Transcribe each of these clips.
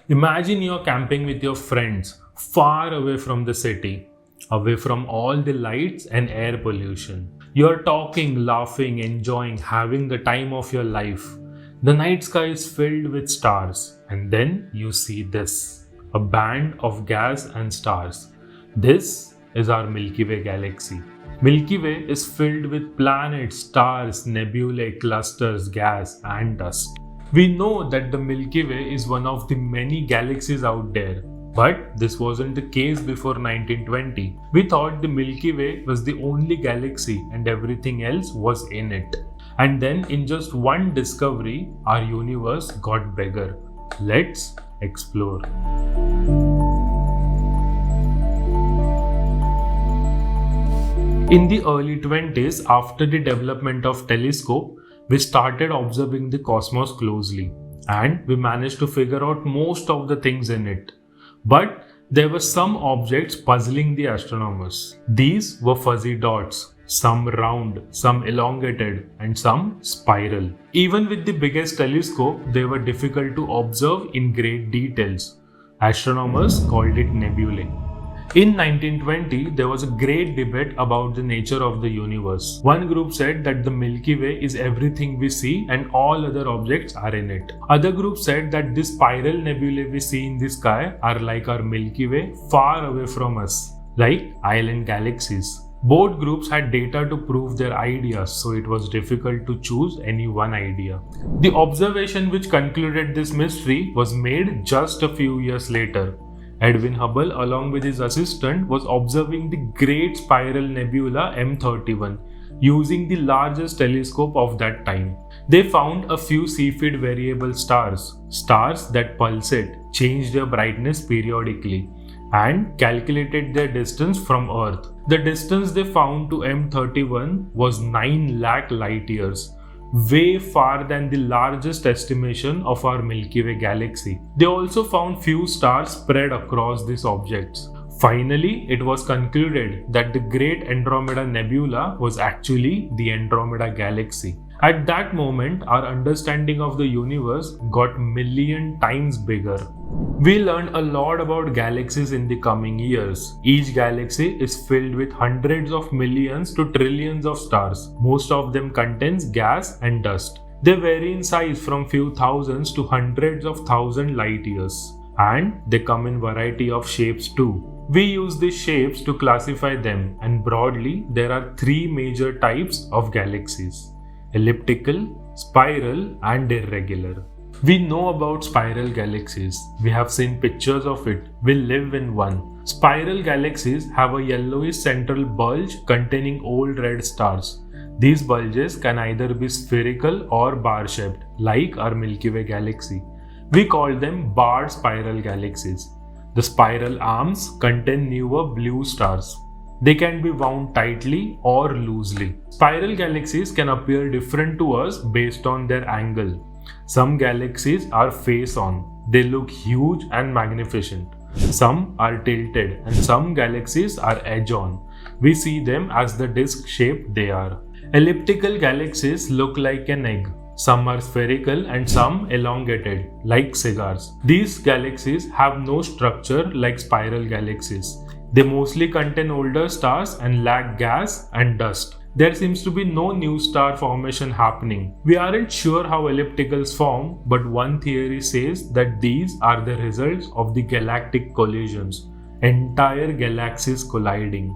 Imagine you're camping with your friends far away from the city, away from all the lights and air pollution. You're talking, laughing, enjoying, having the time of your life. The night sky is filled with stars, and then you see this, a band of gas and stars. This is our Milky Way galaxy. Milky Way is filled with planets, stars, nebulae, clusters, gas, and dust. We know that the Milky Way is one of the many galaxies out there, but this wasn't the case before 1920. We thought the Milky Way was the only galaxy and everything else was in it. And then in just one discovery, our universe got bigger. Let's explore. In the early 20s, after the development of telescope, we started observing the cosmos closely, and we managed to figure out most of the things in it. But there were some objects puzzling the astronomers. These were fuzzy dots, some round, some elongated, and some spiral. Even with the biggest telescope, they were difficult to observe in great details. Astronomers called it nebulae. In 1920, there was a great debate about the nature of the universe. One group said that the Milky Way is everything we see and all other objects are in it. Other groups said that the spiral nebulae we see in the sky are like our Milky Way far away from us, like island galaxies. Both groups had data to prove their ideas, so it was difficult to choose any one idea. The observation which concluded this mystery was made just a few years later. Edwin Hubble, along with his assistant, was observing the Great Spiral Nebula M31 using the largest telescope of that time. They found a few Cepheid variable stars that pulsate, change their brightness periodically, and calculated their distance from Earth. The distance they found to M31 was 9 lakh light years, way far than the largest estimation of our Milky Way galaxy. They also found few stars spread across these objects. Finally, it was concluded that the Great Andromeda Nebula was actually the Andromeda Galaxy. At that moment, our understanding of the universe got million times bigger. We learned a lot about galaxies in the coming years. Each galaxy is filled with hundreds of millions to trillions of stars. Most of them contains gas and dust. They vary in size from few thousands to hundreds of thousand light years. And they come in variety of shapes too. We use these shapes to classify them, and broadly there are three major types of galaxies: elliptical, spiral, and irregular. We know about spiral galaxies. We have seen pictures of it. We live in one. Spiral galaxies have a yellowish central bulge containing old red stars. These bulges can either be spherical or bar-shaped, like our Milky Way galaxy. We call them barred spiral galaxies. The spiral arms contain newer blue stars. They can be wound tightly or loosely. Spiral galaxies can appear different to us based on their angle. Some galaxies are face-on. They look huge and magnificent. Some are tilted, and some galaxies are edge-on. We see them as the disc shape they are. Elliptical galaxies look like an egg. Some are spherical and some elongated, like cigars. These galaxies have no structure like spiral galaxies. They mostly contain older stars and lack gas and dust. There seems to be no new star formation happening. We aren't sure how ellipticals form, but one theory says that these are the results of the galactic collisions, entire galaxies colliding.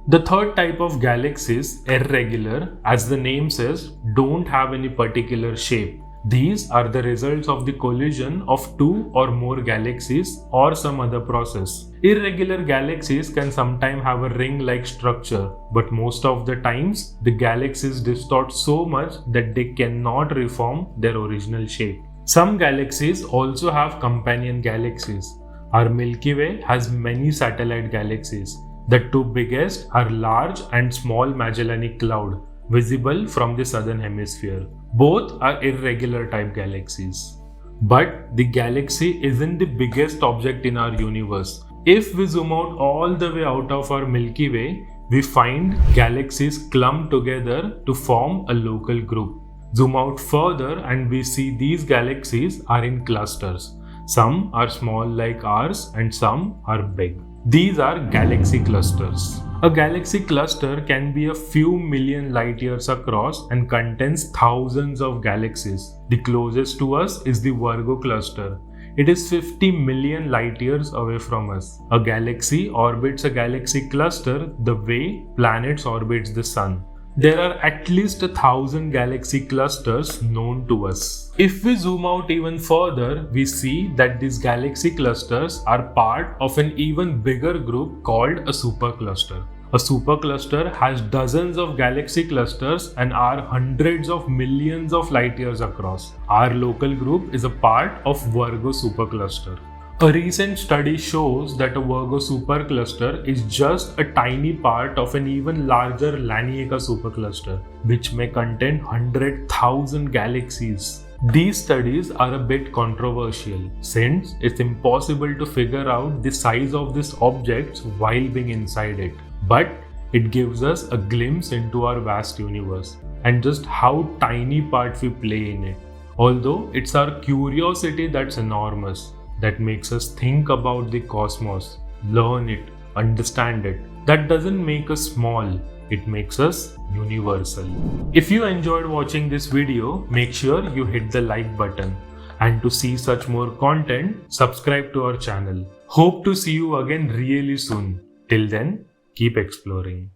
The third type of galaxies, irregular, as the name says, don't have any particular shape. These are the results of the collision of two or more galaxies or some other process. Irregular galaxies can sometimes have a ring-like structure, but most of the times the galaxies distort so much that they cannot reform their original shape. Some galaxies also have companion galaxies. Our Milky Way has many satellite galaxies. The two biggest are Large and Small Magellanic Cloud, visible from the southern hemisphere. Both are irregular type galaxies. But the galaxy isn't the biggest object in our universe. If we zoom out all the way out of our Milky Way, we find galaxies clumped together to form a local group. Zoom out further and we see these galaxies are in clusters. Some are small like ours and some are big. These are galaxy clusters. A galaxy cluster can be a few million light years across and contains thousands of galaxies. The closest to us is the Virgo cluster. It is 50 million light years away from us. A galaxy orbits a galaxy cluster the way planets orbits the sun. There are at least 1,000 galaxy clusters known to us. If we zoom out even further, we see that these galaxy clusters are part of an even bigger group called a supercluster. A supercluster has dozens of galaxy clusters and are hundreds of millions of light years across. Our local group is a part of Virgo supercluster. A recent study shows that a Virgo supercluster is just a tiny part of an even larger Laniakea supercluster, which may contain 100,000 galaxies. These studies are a bit controversial since it's impossible to figure out the size of these objects while being inside it. But it gives us a glimpse into our vast universe and just how tiny part we play in it. Although it's our curiosity that's enormous, that makes us think about the cosmos, learn it, understand it. That doesn't make us small, it makes us universal. If you enjoyed watching this video, make sure you hit the like button. And to see such more content, subscribe to our channel. Hope to see you again really soon. Till then, keep exploring.